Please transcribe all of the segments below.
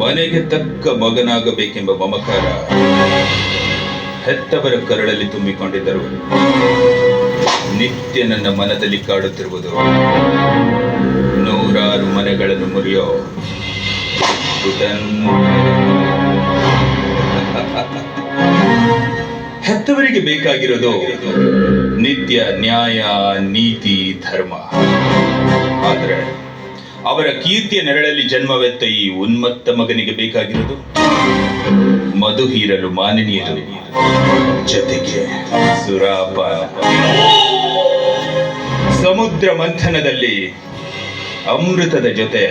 ಮನೆಗೆ ತಕ್ಕ ಮಗನಾಗಬೇಕೆಂಬ ಮಮಕಾರ ಹೆತ್ತವರ ಕರಳಲ್ಲಿ ತುಂಬಿಕೊಂಡಿದ್ದರು. ನಿತ್ಯ ನನ್ನ ಮನದಲ್ಲಿ ಕಾಡುತ್ತಿರುವುದು ನೂರಾರು ಮನೆಗಳನ್ನು ಮುರಿಯೋ ಹೆತ್ತವರಿಗೆ ಬೇಕಾಗಿರೋದು ನಿತ್ಯ ನ್ಯಾಯ, ನೀತಿ, ಧರ್ಮ. ಆದರೆ ಅವರ ಕೀರ್ತಿಯ ನೆರಳಲ್ಲಿ ಜನ್ಮವೆತ್ತ ಈ ಉನ್ಮತ್ತ ಮಗನಿಗೆ ಬೇಕಾಗಿರೋದು ಮಧು ಹೀರಲು ಮಾನನೀಯರು, ಜೊತೆಗೆ ಸುರಾಪಾನ. ಸಮುದ್ರ ಮಂಥನದಲ್ಲಿ ಅಮೃತದ ಜೊತೆ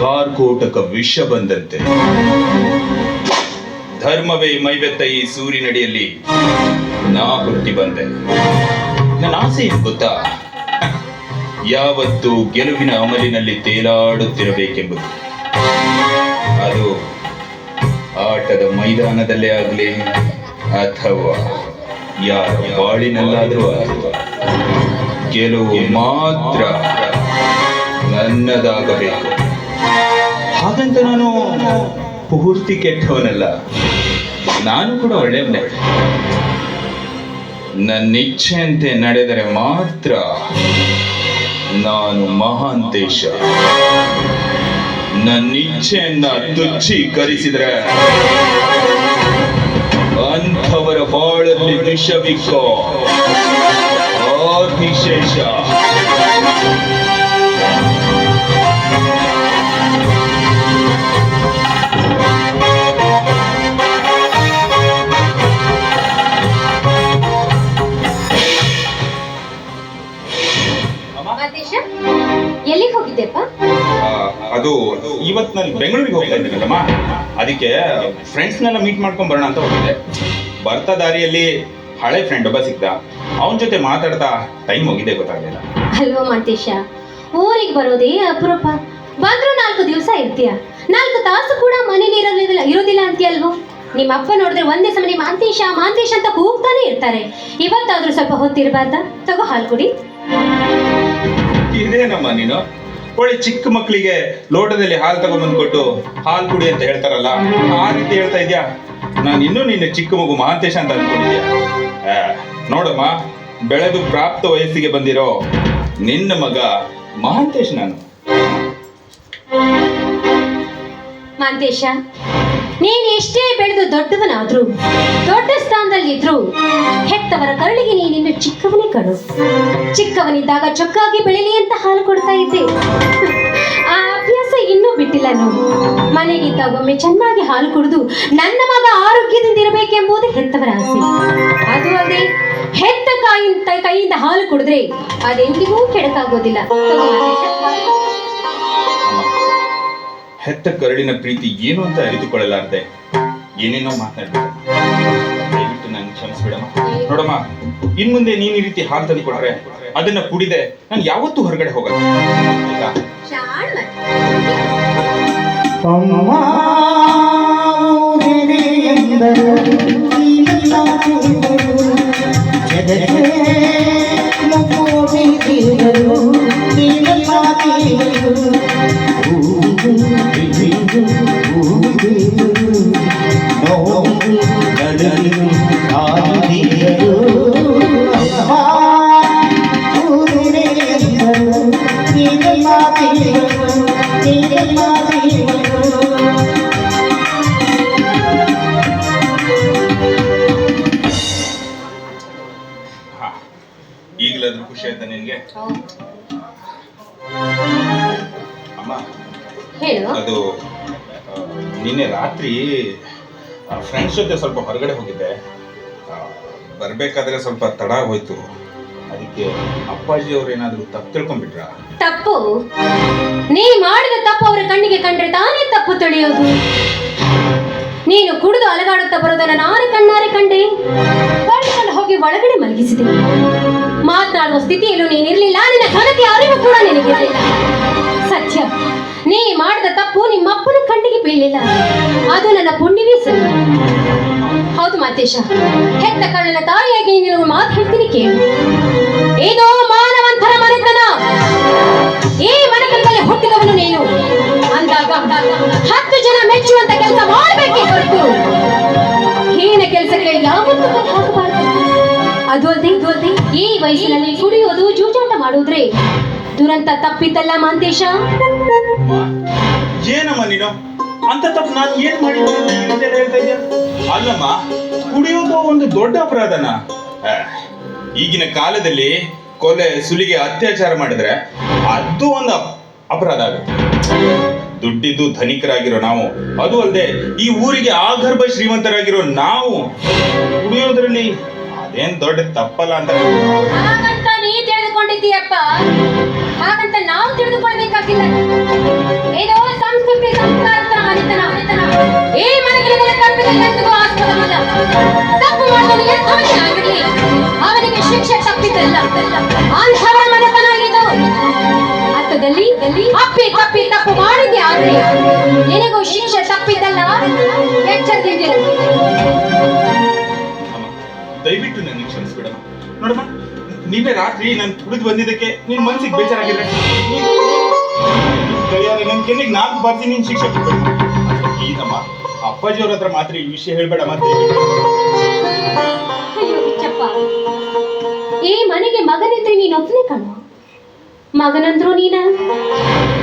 ಕಾರ್ಕೋಟಕ ವಿಷ ಬಂದಂತೆ ಧರ್ಮವೇ ಮೈವೆತ್ತ ಈ ಸೂರಿನಡಿಯಲ್ಲಿ ನಾ ಹುಟ್ಟಿ ಬಂದೆ. ನನ್ನ ಆಸೆ ಏನು ಗೊತ್ತಾ? ಯಾವತ್ತು ಗೆಲುವಿನ ಅಮಲಿನಲ್ಲಿ ತೇಲಾಡುತ್ತಿರಬೇಕೆಂಬುದು. ಅದು ಆಟದ ಮೈದಾನದಲ್ಲೇ ಆಗಲಿ ಅಥವಾ ಯಾರ ಬಾಳಿನಲ್ಲಾದರೂ ಆಗಲಿ, ಗೆಲುವು ಮಾತ್ರ ನನ್ನದಾಗಬೇಕು. ಹಾಗಂತ ನಾನು ಪೂರ್ತಿ ಕೆಟ್ಟವನಲ್ಲ, ನಾನು ಕೂಡ ಒಳ್ಳೆಯವನೇ. ನನ್ನ ಇಚ್ಛೆಯಂತೆ ನಡೆದರೆ ಮಾತ್ರ ನಾನು ಮಹಾಂತೇಶ. ನನ್ನ ಇಚ್ಛೆಯನ್ನ ತುಚ್ಛೀಕರಿಸಿದ್ರೆ ಅಂಥವರ ಬಾಳಲ್ಲಿ ವಿಷವಿಕ್ಕೋ ಆದಿಶೇಷ. ಎಲ್ಲಿಗೆ ಹೋಗಿದ್ದೆಪ್ಪ? ಅದು ಇವತ್ತು ನಾನು ಬೆಂಗಳೂರಿಗೆ ಹೋಗ್ತಾ ಇದ್ದೀನಲ್ಲಮ್ಮ, ಅದಕ್ಕೆ ಫ್ರೆಂಡ್ಸ್ನೆಲ್ಲ ಮೀಟ್ ಮಾಡ್ಕೊಂಡ್ ಬರೋಣ ಅಂತ ಹೋಗಿದ್ದೆ. ಬರ್ತಾ ದಾರಿಯಲ್ಲಿ ಹಳೆ ಫ್ರೆಂಡ್ ಒಬ್ಬ ಸಿಕ್ತ. ಅವನ ಜೊತೆ ಮಾತಾಡ್ತಾ ಟೈಮ್ ಹೋಗಿದ್ದೆ ಗೊತ್ತಾಗಲಿಲ್ಲ. ಅಲ್ವಾ ಮಾಂತೇಶ, ಊರಿಗೆ ಬರೋದೇ ಅಪರೂಪ. ಬಂದ್ರು 4 ದಿವಸ ಇರ್ತೀಯ, 4 ತಾಸು ಕೂಡ ಮನೇಲಿ ಇರೋದಿಲ್ಲ ಅಂತೀಯಲ್ವೋ? ನಿಮ್ಮ ಅಪ್ಪ ನೋಡಿದ್ರೆ ಒಂದೇ ಸಮನೆ ಮಾಂತೇಶ ಮಾಂತೇಶ ಅಂತ ಕೂಗ್ತಾನೆ ಇರ್ತಾರೆ. ಇವತ್ತಾದ್ರೂ ಸ್ವಲ್ಪ ಹೊತ್ತಿರ್ಬಾರ್ದ? ತಗೋ ಹಾಲು ಕುಡಿ. ಇದೇನಮ್ಮ ನೀನು ಒಳ್ಳೆ ಚಿಕ್ಕ ಮಕ್ಕಳಿಗೆ ಲೋಟದಲ್ಲಿ ಹಾಲು ತಗೊಂಡ್ಬಂದು ಕೊಟ್ಟು ಹಾಲು ಕುಡಿ ಅಂತ ಹೇಳ್ತಾರಲ್ಲ, ಆ ರೀತಿ ಹೇಳ್ತಾ ಇದ್ಯಾ? ನಾನು ಇನ್ನೂ ನಿನ್ನ ಚಿಕ್ಕ ಮಗು ಮಹಾಂತೇಶ ಅಂತ ಅನ್ಕೊಂಡಿದ್ಯಾ? ನೋಡಮ್ಮ, ಬೆಳೆದು ಪ್ರಾಪ್ತ ವಯಸ್ಸಿಗೆ ಬಂದಿರೋ ನಿನ್ನ ಮಗ ಮಹಾಂತೇಶ್ ನಾನು. ಮಾಂತೇಶ, ನೀನ್ ಎಷ್ಟೇ ಬೆಳೆದು ದೊಡ್ಡವನಾದ್ರೂ, ದೊಡ್ಡ ಸ್ಥಾನದಲ್ಲಿದ್ರು ಹೆತ್ತವರ ಕರುಳಿಗೆ ನೀನಿನ್ನು ಚಿಕ್ಕವನೇ ಕಡು. ಚಿಕ್ಕವನಿದ್ದಾಗ ಚೊಕ್ಕಾಗಿ ಬೆಳಿಲಿ ಅಂತ ಹಾಲು ಕೊಡ್ತಾ ಇದ್ದೆ. ಆ ಅಭ್ಯಾಸ ಇನ್ನೂ ಬಿಟ್ಟಿಲ್ಲ ನೋಡು. ಮನೆಗಿದ್ದಾಗ ಒಮ್ಮೆ ಚೆನ್ನಾಗಿ ಹಾಲು ಕುಡಿದು ನನ್ನ ಮಗ ಆರೋಗ್ಯದಿಂದ ಇರಬೇಕೆಂಬುದು ಹೆತ್ತವರ ಆಸೆ. ಅದು ಅದೇ, ಹೆತ್ತ ಕೈಯಿಂದ ಹಾಲು ಕುಡಿದ್ರೆ ಅದೆಂದಿಗೂ ಕೆಡಕಾಗೋದಿಲ್ಲ. ಹೆತ್ತ ಕರಳಿನ ಪ್ರೀತಿ ಏನು ಅಂತ ಅರಿತುಕೊಳ್ಳಲಾರ್ದೆ ಏನೇನೋ ಮಾತಾಡ್ಬಿಟ್ಟೆ. ದಯವಿಟ್ಟು ನಂಗೆ ಕ್ಷಮಿಸ್ಬಿಡಮ್ಮ. ನೋಡಮ್ಮ, ಇನ್ ಮುಂದೆ ನೀನ್ ಈ ರೀತಿ ಹಾಲು ತಂದು ಕೊಟ್ರೆ ಅದನ್ನ ಕುಡಿದೆ ನಾನು ಯಾವತ್ತೂ ಹೊರಗಡೆ ಹೋಗಲ್ಲ, ಆಯ್ತಾ? ಈಗಲಾದ್ರೂ ಖುಷಿ ಆಯ್ತಾ ನಿನ್ಗೆ? ಅಮ್ಮ, ಅದು ನಿನ್ನೆ ರಾತ್ರಿ ಫ್ರೆಂಡ್ಸ್ ಜೊತೆ ಸ್ವಲ್ಪ ಹೊರಗಡೆ ಹೋಗಿದ್ದೆ. ಬರ್ಬೇಕಾದ್ರೆ ಸ್ವಲ್ಪ ತಡ ಹೋಯ್ತು. ಅದಕ್ಕೆ ಅಪ್ಪಾಜಿ ಅವ್ರು ಏನಾದ್ರು ತಪ್ಪು ತಿಳ್ಕೊಂಡ್ಬಿಟ್ರ? ತಪ್ಪು? ನೀ ಮಾಡಿದ ತಪ್ಪು ಅವರ ಕಣ್ಣಿಗೆ ಕಂಡ್ರೆ ತಾನೇ ತಪ್ಪು ತಿಳಿಯೋದು. ನೀನು ಕುಡಿದು ಅಲಗಾಡುತ್ತಾ ಬರೋದನ್ನ ನಾನು ಕಣ್ಣಾರೆ ಕಂಡೆ. ಬಳಿಕಲ್ಲಿ ಹೋಗಿ ಒಳಗಡೆ ಮಲಗಿಸಿದೆ. ಮಾತನಾಡುವ ಸ್ಥಿತಿಯಲ್ಲೂ ನೀನಿರ್ಲಿಲ್ಲ, ನಿನ್ನ ಘನತೆ ಅರಿವು ಕೂಡ ನಿನಗಿರಲಿಲ್ಲ. ಸತ್ಯ, ನೀ ಮಾಡಿದ ತಪ್ಪು ನಿಮ್ಮಪ್ಪನ ಕಣ್ಣಿಗೆ ಬೀಳಲಿಲ್ಲ. ಅದು ನನ್ನ ಪುಣ್ಯವೇ ಸರಿ. ಹೌದು ಮಾತೇಶ, ಹೆತ್ತ ಕಳ್ಳನ ತಾಯಿಯಾಗಿ ನೀನು ಮಾತು ಹೇಳ್ತೀನಿ ಕೇಳು. ಇದು ಮಾನವಂತರ ಮನೆತನ. ಈ ಮನೆತನದಲ್ಲಿ ಹುಟ್ಟಿದವನು ನೀನು ಅಂದಾಗ 10 ಜನ ತೂಕಕ್ಕೆ ಹಾಕಬಾರದು. ಅದು ಅಲ್ಲದೆ ಈ ವಯಸ್ಸಿನಲ್ಲಿ ಕುಡಿಯೋದು ಜೂಜಾಟ ಮಾಡುವುದ್ರೆ ದುರಂತ ತಪ್ಪಿತಲ್ಲ ಮಾಂತೇಶ. ಏನಮ್ಮ ನೀನು ಅಂತ ತಪ್ಪು ನಾನು ಏನ್ ಮಾಡಿದ್ದೀನಿ ಅಂತ ಹೇಳ್ತಾ ಇದ್ಯಾ? ಅಲ್ಲಮ್ಮ, ಕುಡಿಯೋದು ಒಂದು ದೊಡ್ಡ ಅಪರಾಧನ? ಈಗಿನ ಕಾಲದಲ್ಲಿ ಕೊಲೆ, ಸುಲಿಗೆ, ಅತ್ಯಾಚಾರ ಮಾಡಿದ್ರೆ ಅದು ಒಂದು ಅಪರಾಧ ಆಗುತ್ತೆ. ದುಡ್ಡಿದ್ದು ಧನಿಕರಾಗಿರೋ ನಾವು, ಅದು ಅಲ್ಲದೆ ಈ ಊರಿಗೆ ಆಗರ್ಭ ಶ್ರೀಮಂತರಾಗಿರೋ ನಾವು ಕುಡಿಯೋದ್ರಲ್ಲಿ ಅದೇನ್ ದೊಡ್ಡ ತಪ್ಪಲ್ಲ ಅಂತ. ಹಾಗಂತ ನೀ ತಿಳಿದುಕೊಂಡಿದ್ದೀಯಪ್ಪ, ಹಾಗಂತ ನಾವು ತಿಳಿದುಕೊಳ್ಬೇಕಾಗಿಲ್ಲ. ಏನೋ ಸಂಸ್ಕೃತಿ ಸಂಸ್ಕಾರದ ಮನೆತನ. ಈ ಮನೆಗಳಲ್ಲಿ ತಪ್ಪಿದಲ್ಲಿ ಎಂದಿಗೂ ಆಸ್ಪದವಲ್ಲ. ತಪ್ಪು ಮಾಡುವವನು ಎಂಥವನೇ ಆಗಿರಲಿ, ಅವನಿಗೆ ಶಿಕ್ಷೆ ತಪ್ಪಿದ್ದಲ್ಲ. ಅಂಥವರ ಮನೆತನ ಇದು. ಅರ್ಥದಲ್ಲಿ ಅಪ್ಪಿ ತಪ್ಪು ಮಾಡಿದ್ದೆ ಆದ್ರೆ ನಿನಗೂ ಶಿಕ್ಷೆ ತಪ್ಪಿದ್ದಲ್ಲ. ಎಚ್ಚರದಿಂದಿರು. ದಯವಿಟ್ಟು ನನಗೆ ಕ್ಷಮಿಸ್ಬಿಡಮ್ಮ. ನೋಡಮ್ಮ, ನಿನ್ನೆ ರಾತ್ರಿ ನಾನು ಕುಡಿದು ಬಂದಿದ್ದಕ್ಕೆ ನಿನ್ ಮನ್ಸಿಗೆ ಬೇಜಾರಾಗಿದ್ರೆ ನನ್ನ ಕೆನ್ನಿಗೆ ನಾಲ್ಕು ಬರ್ಸಿ ನೀನ್ ಶಿಕ್ಷೆ ಕೊಡ್ಬೇಡ. ಈಗಮ್ಮ, ಅಪ್ಪಾಜಿಯವ್ರ ಹತ್ರ ಮಾತ್ರ ಈ ವಿಷಯ ಹೇಳ್ಬೇಡ. ಮತ್ತೆ ಅಯ್ಯೋ ಹುಚ್ಚಪ್ಪ, ಈ ಮನೆಗೆ ಮಗನಿದ್ರೆ ನೀನೊಬ್ಬನೇ ಕಣೋ. ಮಗನಂದ್ರು ನೀನ,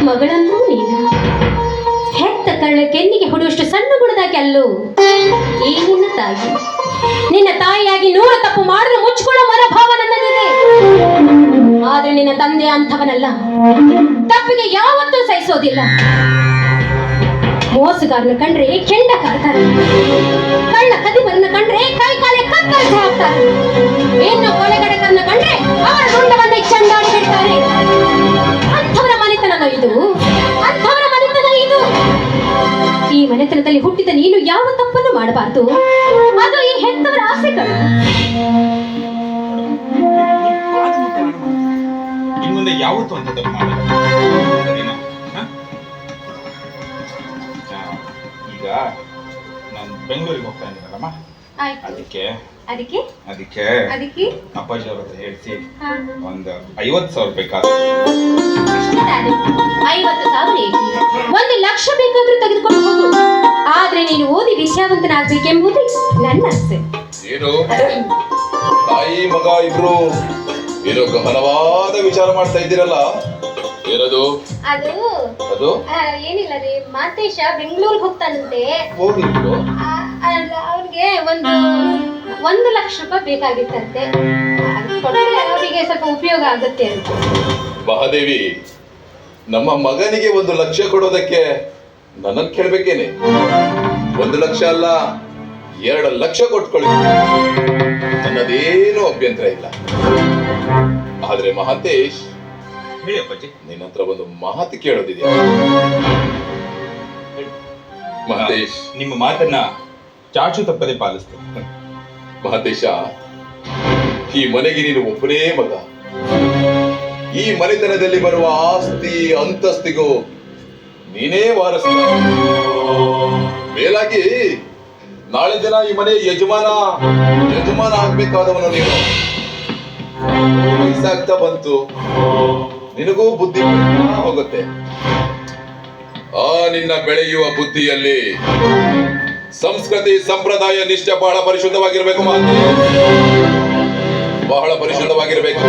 ಮಗಳಂದ್ರು ನೀನ. ಹೆತ್ತ ಕಳ್ಳ ಕೆನ್ನಿಗೆ ಹೊಡುವಷ್ಟು ಸಣ್ಣ ಗುಣದಾಗಿ ಅಲ್ಲೂ ಈ ನಿನ್ನ ತಾಯಿಯಾಗಿ 100 ತಪ್ಪು ಮಾಡಿದ್ರೆ ಮುಚ್ಕೊಳ್ಳೋ ಮನೋಭಾವ ನನ್ನಲ್ಲಿದೆ. ಆದ್ರೆ ನಿನ್ನ ತಂದೆ ಅಂಥವನಲ್ಲ. ತಪ್ಪಿಗೆ ಯಾವತ್ತೂ ಸಹಿಸೋದಿಲ್ಲ. ಮೋಸಗಾರನ ಕಂಡ್ರೆ ಕೆಂಡ ಕಾಡ್ತಾರೆ, ಕಳ್ಳ ಕದಿಮರನ್ನ ಕಂಡ್ರೆ ಕೈ ಕಾಲೆ ಕತ್ತರಿಸಿ ಹಾಕ್ತಾರೆ, ಇನ್ನು ಕೊಲೆಗಡಕರನ್ನ ಕಂಡ್ರೆ ಅವರ ರುಂಡವನ್ನೇ ಚಂಡಾಡಿ ಬಿಡ್ತಾರೆ. ಅಂಥವರ ಮನೆತನ ಇದು, ಅಂಥವರ ಮನೆತನ ಇದು. ಈ ಮನೆತನದಲ್ಲಿ ಹುಟ್ಟಿದ ನೀನು ಯಾವ ತಪ್ಪನ್ನು ಮಾಡಬಾರದು. ಅದು ಈ ಹೆತ್ತವರ ಆಸೆಗಳು. ಇನ್ಮುಂದೆ ಯಾವತ್ತೂ ಅಂತ ತಪ್ಪು ಮಾಡಲ್ಲ. ಈಗ ನಾನು ಬೆಂಗಳೂರಿಗೆ ಹೋಗ್ತಾ ಇದ್ದೀನಲ್ಲಮ್ಮ, ಅದಕ್ಕೆ ಅಪ್ಪಾಜಿ ಅವ್ರ ಹತ್ರ ಹೇಳಿಸಿ ಒಂದು 50,000 ರೂಪಾಯಿ ಕಾಸು. 50,000 1 ಲಕ್ಷ ಬೇಕಾದ್ರೂ ತೆಗೆದುಕೊಂಡು ಹೋಗು. ಆದ್ರೆ ನೀನು ಓದಿ ವಿದ್ಯಾವಂತನಾಗಬೇಕೆಂಬುದು ನನ್ನ ಆಸೆ. ಏನು ತಾಯಿ ಮಗ ಇಬ್ರು ಏನೋ ಗಹನವಾದ ವಿಚಾರ ಮಾಡ್ತಾ ಇದ್ದೀರಲ್ಲ, ಏನದು? ಅದು ಏನಿಲ್ಲ ರೀ, ಮಾತೇಶ ಬೆಂಗಳೂರಿಗೆ ಹೋಗ್ತಾನಂತೆ. ಹೋಗ್ಲಿ ಬಿಡು. ಅವ್ರಿಗೆ 1 ಲಕ್ಷ ರೂಪಾಯಿ ಬೇಕಾಗಿತ್ತಂತೆ. ಅವರಿಗೆ ಸ್ವಲ್ಪ ಉಪಯೋಗ ಆಗುತ್ತೆ ಅಂತ. ಮಹಾದೇವಿ, ನಮ್ಮ ಮಗನಿಗೆ 1 ಲಕ್ಷ ಕೊಡೋದಕ್ಕೆ ನನ್ನನ್ನು ಕೇಳ್ಬೇಕೇನೆ? 1 ಲಕ್ಷ ಅಲ್ಲ, 2 ಲಕ್ಷ ಕೊಟ್ಕೊಳ್ಳಿ, ನನ್ನದೇನು ಅಭ್ಯಂತರ ಇಲ್ಲ. ಆದ್ರೆ ಮಹಾಂತೇಶ್, ಹೇಳಿ ಅಪ್ಪಾಜಿ. ನಿನ್ನ ಹತ್ರ ಒಂದು ಮಾತು ಕೇಳೋದಿದೆಯಾ? ಮಹದೇಶ್, ನಿಮ್ಮ ಮಾತನ್ನ ಚಾಚು ತಪ್ಪದೆ ಪಾಲಿಸ್ತೇನೆ. ಮಹದೇಶ, ಈ ಮನೆಗೆ ನೀನು ಒಬ್ಬನೇ ಮಗ. ಈ ಮನೆತನದಲ್ಲಿ ಬರುವ ಆಸ್ತಿ ಅಂತಸ್ತಿಗೂ ನೀನೇ ವಾರಸ. ಮೇಲಾಗಿ ನಾಳೆ ದಿನ ಈ ಮನೆ ಯಜಮಾನ ಆಗ್ಬೇಕಾದವನು ನೀನು. ವಯಸ್ಸಾಗ್ತಾ ಬಂತು, ನಿನಗೂ ಬುದ್ಧಿ ಹೋಗುತ್ತೆ. ಆ ನಿನ್ನ ಬೆಳೆಯುವ ಬುದ್ಧಿಯಲ್ಲಿ ಸಂಸ್ಕೃತಿ ಸಂಪ್ರದಾಯ ನಿಷ್ಠೆ ಬಹಳ ಪರಿಶುದ್ಧವಾಗಿರ್ಬೇಕು. ಬಹಳ ಪರಿಶುದ್ಧವಾಗಿರ್ಬೇಕು.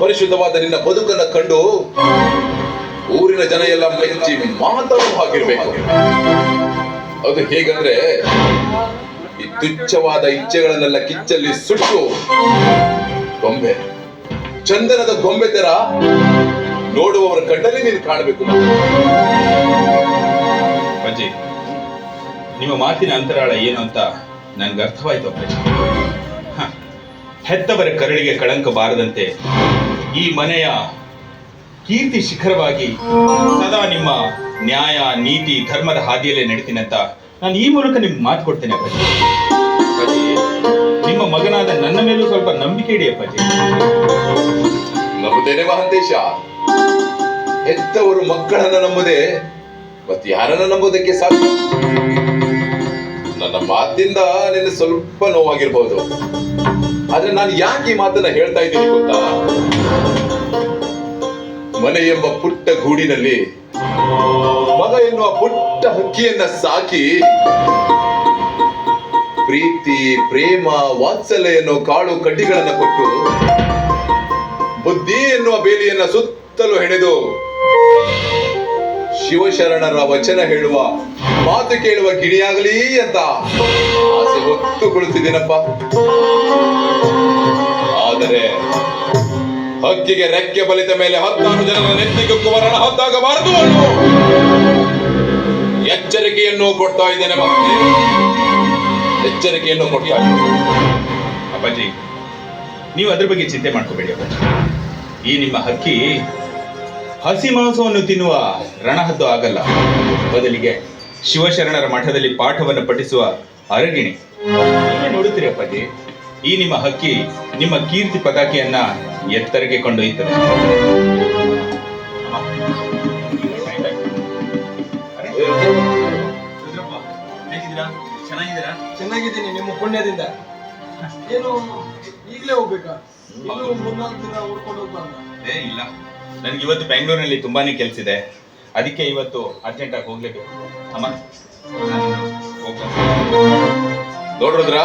ಪರಿಶುದ್ಧವಾದ ನಿನ್ನ ಬದುಕನ್ನ ಕಂಡು ಊರಿನ ಜನ ಎಲ್ಲ ಮೆಚ್ಚಿ ಮಾತಾಡುವ ಹಾಗಿರ್ಬೇಕು. ಅದು ಹೇಗಂದ್ರೆ, ಈ ತುಚ್ಛವಾದ ಇಚ್ಛೆಗಳನ್ನೆಲ್ಲ ಕಿಚ್ಚಲ್ಲಿ ಸುಟ್ಟು ಗೊಂಬೆ, ಚಂದನದ ಗೊಂಬೆ ತರ ನೋಡುವವರ ಕಣ್ಣಲ್ಲಿ ನೀನು ಕಾಣಬೇಕು. ಅಜ್ಜಿ, ನಿಮ್ಮ ಮಾತಿನ ಅಂತರಾಳ ಏನು ಅಂತ ನನ್ಗೆ ಅರ್ಥವಾಯ್ತು ಅಪ್ಪಾಜಿ. ಹೆತ್ತವರ ಕರಳಿಗೆ ಕಳಂಕ ಬಾರದಂತೆ ಈ ಮನೆಯ ಕೀರ್ತಿ ಶಿಖರವಾಗಿ ಸದಾ ನಿಮ್ಮ ನ್ಯಾಯ, ನೀತಿ, ಧರ್ಮದ ಹಾದಿಯಲ್ಲೇ ನಡೀತೀನಂತ ನಾನು ಈ ಮೂಲಕ ನಿಮ್ಗೆ ಮಾತು ಕೊಡ್ತೇನೆ ಅಪ್ಪಾಜಿ. ಅಪ್ಪಾಜಿ, ನಿಮ್ಮ ಮಗನಾದ ನನ್ನ ಮೇಲೂ ಸ್ವಲ್ಪ ನಂಬಿಕೆ ಇಡಿ ಅಪ್ಪಾಜಿ. ನಂಬುತ್ತೇನೆ ಮಹಾಂತೇಶ. ಹೆತ್ತವರು ಮಕ್ಕಳನ್ನ ನಂಬುದೇ ಮತ್ತೆ ಯಾರನ್ನ ನಂಬೋದಕ್ಕೆ ಸಾಧ್ಯ? ನನ್ನ ಮಾತಿಂದ ನಿನ್ನ ಸ್ವಲ್ಪ ನೋವಾಗಿರ್ಬಹುದು. ಆದ್ರೆ ನಾನು ಯಾಕೆ ಈ ಮಾತನ್ನ ಹೇಳ್ತಾ ಇದ್ದೀನಿ ಗೊತ್ತಾ? ಮನೆ ಎಂಬ ಪುಟ್ಟ ಗೂಡಿನಲ್ಲಿ ಮಗ ಎನ್ನುವ ಪುಟ್ಟ ಹಕ್ಕಿಯನ್ನ ಸಾಕಿ ಪ್ರೀತಿ ಪ್ರೇಮ ವಾತ್ಸಲ್ಯ ಎನ್ನುವ ಕಾಳು ಕಡ್ಡಿಗಳನ್ನ ಕೊಟ್ಟು ಬುದ್ಧಿ ಎನ್ನುವ ಬೇಲಿಯನ್ನ ಸುತ್ತಲೂ ಹೆಣೆದು ಶಿವಶರಣರ ವಚನ ಹೇಳುವ ಮಾತು ಕೇಳುವ ಗಿಣಿಯಾಗಲಿ ಅಂತ ಆಸೆ ಹೊತ್ತು ಕುಳಿತಿದ್ದೀನಪ್ಪ. ಆದರೆ ಹಕ್ಕಿಗೆ ರೆಕ್ಕೆ ಬಲಿತ ಮೇಲೆ 16 ಜನರ ನೆತ್ತಿಗುಕ್ಕುವ ರಣ ಹೊತ್ತಾಗಬಾರದು ಅನ್ನೋ ಎಚ್ಚರಿಕೆಯನ್ನು ಕೊಡ್ತಾ ಇದ್ದೇನೆ ಮಕ್ಕಳೇ, ಎಚ್ಚರಿಕೆಯನ್ನು ಕೊಡ್ತಾ ಇದ್ದೇನೆ. ಅಪ್ಪಾಜಿ, ನೀವು ಅದ್ರ ಬಗ್ಗೆ ಚಿಂತೆ ಮಾಡ್ಕೋಬೇಡಿ ಅಪ್ಪಾಜಿ. ಈ ನಿಮ್ಮ ಹಕ್ಕಿ ಹಸಿ ಮಾಂಸವನ್ನು ತಿನ್ನುವ ರಣಹದ್ದು ಆಗಲ್ಲ. ಬದಲಿಗೆ ಶಿವಶರಣರ ಮಠದಲ್ಲಿ ಪಾಠವನ್ನು ಪಠಿಸುವ ಅರಗಿಣಿ. ನೀವೇ ನೋಡುತ್ತೀರಿ ಅಪ್ಪಾಜಿ, ಈ ನಿಮ್ಮ ಹಕ್ಕಿ ನಿಮ್ಮ ಕೀರ್ತಿ ಪತಾಕೆಯನ್ನ ಎತ್ತರಕ್ಕೆ ಕೊಂಡೊಯ್ಯುತ್ತದೆ. ಚೆನ್ನಾಗಿದ್ದೀನಿ ನಿಮ್ಮ ಪುಣ್ಯದಿಂದ. ಏನು ಈಗಲೇ ಹೋಗ್ಬೇಕಾ? ಇದು 3-4 ದಿನ ಉಳ್ಕೊಂಡು ಹೋಗ್ಬಾರ್ದ? ಇಲ್ಲ, ನನಗೆ ಇವತ್ತು ಬೆಂಗಳೂರಿನಲ್ಲಿ ತುಂಬಾನೇ ಕೆಲಸ ಇದೆ, ಅದಕ್ಕೆ ಇವತ್ತು ಅರ್ಜೆಂಟ್ ಆಗಿ ಹೋಗ್ಲೇಬೇಕು. ಅಮ್ಮ, ನೋಡ್ರದ್ರ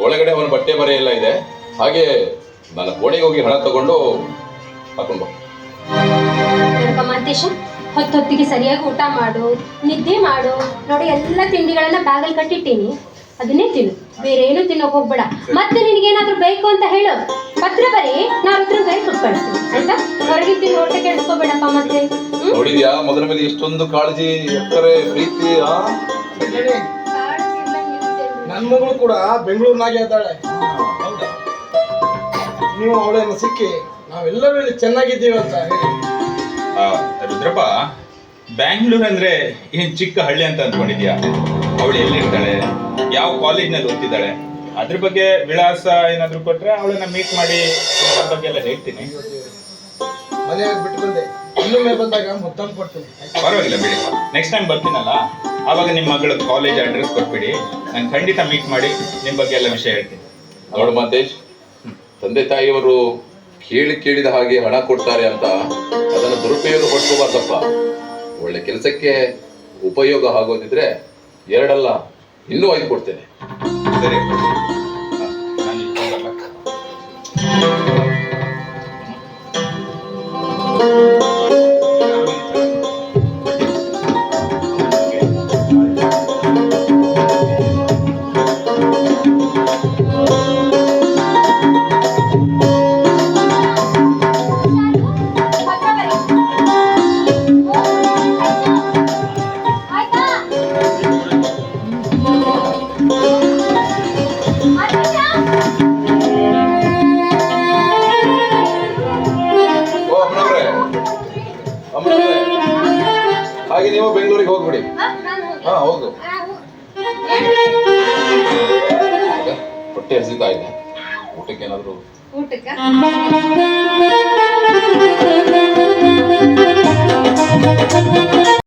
ಒಳಗಡೆ ಅವನ ಬಟ್ಟೆ ಬರೆ ಎಲ್ಲ ಇದೆ. ಹಾಗೆ ನನ್ನ ಕೋಣೆಗೆ ಹೋಗಿ ಹಣ ತಗೊಂಡು ಹಾಕೊಂಡು ಬಾ. ನೋಡಪ್ಪ ಮಾಂತೇಶ, ಹೊತ್ತೊತ್ತಿಗೆ ಸರಿಯಾಗಿ ಊಟ ಮಾಡು, ನಿದ್ದೆ ಮಾಡು. ನೋಡಿ, ಎಲ್ಲ ತಿಂಡಿಗಳನ್ನ ಬ್ಯಾಗಲ್ಲಿ ಕಟ್ಟಿಟ್ಟೀನಿ, ಅದನ್ನೇ ತಿನ್ನು, ಬೇರೆ ಏನು ತಿನ್ನೋಕೆ ಹೋಗ್ಬೇಡ. ಮತ್ತೆ ನಿನಗೇನಾದ್ರೂ ಬೇಕು ಅಂತ ಹೇಳು, ಪತ್ರ ಬರೀ, ನಾನು ಹತ್ರ ಕೈ ಕೊಟ್ಕೊಳ್ತೀನಿ, ಆಯ್ತಾ? ಹೊರಗೆ ತಿನ್ನು, ಹೊಟ್ಟೆ ಕೆಡಿಸ್ಕೋಬೇಡಪ್ಪ ಮತ್ತೆ. ನೋಡಿದ್ಯಾ ಮಗನ ಮೇಲೆ ಎಷ್ಟೊಂದು ಕಾಳಜಿ, ಎಕ್ಕರೆ ಪ್ರೀತಿ. ನನ್ನ ಮಗಳು ಕೂಡ ಬೆಂಗಳೂರಿನಾಗೆ ಇದ್ದಾಳೆ. ನೀವು ಅವಳನ್ನು ಸಿಕ್ಕಿ ನಾವೆಲ್ಲರೂ ಇಲ್ಲಿ ಚೆನ್ನಾಗಿದ್ದೀವಿ ಅಂತ ಹೇಳಿ. ರುದ್ರಪ್ಪ, ಬ್ಯಾಂಗ್ಳೂರ್ ಅಂದ್ರೆ ಏನ್ ಚಿಕ್ಕ ಹಳ್ಳಿ ಅಂತ ಅಂದ್ಕೊಂಡಿದ್ಯಾ? ಅವಳು ಎಲ್ಲಿರ್ತಾಳೆ, ಯಾವ ಕಾಲೇಜ್ನಲ್ಲಿ ಓದ್ತಿದ್ದಾಳೆ, ಅದ್ರ ಬಗ್ಗೆ ವಿಳಾಸ ಏನಾದ್ರು ಕೊಟ್ರೆ ಅವಳನ್ನ ಮೀಟ್ ಮಾಡಿ ಅದ್ರ ಬಗ್ಗೆ ಎಲ್ಲ ಹೇಳ್ತೀನಿ. ಮನೆಯಾಗ ಬಿಟ್ಟು ಬಂದೆ, ಇನ್ನೊಮ್ಮೆ ಬಂದಾಗ ಮುತ್ತಂದು ಕೊಡ್ತೀನಿ. ಪರವಾಗಿಲ್ಲ ಬಿಡಿ, ನೆಕ್ಸ್ಟ್ ಟೈಮ್ ಬರ್ತೀನಲ್ಲ ಆವಾಗ ನಿಮ್ಮ ಮಗಳ ಕಾಲೇಜ್ ಅಡ್ರೆಸ್ ಕೊಟ್ಬಿಡಿ, ನಾನು ಖಂಡಿತ ಮೀಟ್ ಮಾಡಿ ನಿಮ್ಮ ಬಗ್ಗೆ ಎಲ್ಲ ವಿಷಯ ಹೇಳ್ತೀನಿ. ನೋಡು ಮಾತೇಶ್, ತಂದೆ ತಾಯಿಯವರು ಕೇಳಿದ ಹಾಗೆ ಹಣ ಕೊಡ್ತಾರೆ ಅಂತ ಅದನ್ನು ದುರುಪಯೋಗ ಪಡ್ಕೋಬಾರ್ದಪ್ಪ. ಒಳ್ಳೆ ಕೆಲಸಕ್ಕೆ ಉಪಯೋಗ ಆಗೋದಿದ್ರೆ 2 ಅಲ್ಲ, ಇನ್ನೂ 5 ಕೊಡ್ತೇನೆ. ಸರಿ, ನಾನು ಇಲ್ಲಿ ಹೋಗಲ್ಲ. ಓ ಅಮ್ಮನವ್ರೆ, ಅಮ್ಮನವ್ರೆ, ಹಾಗೆ ನೀವು ಬೆಂಗಳೂರಿಗೆ ಹೋಗ್ಬಿಡಿ. ಹಾ ಹೌದು, ಹೊಟ್ಟೆ ಹಸಿತಾ ಇದೆ, ಊಟಕ್ಕೆ ಏನಾದ್ರು ಊಟಕ್ಕ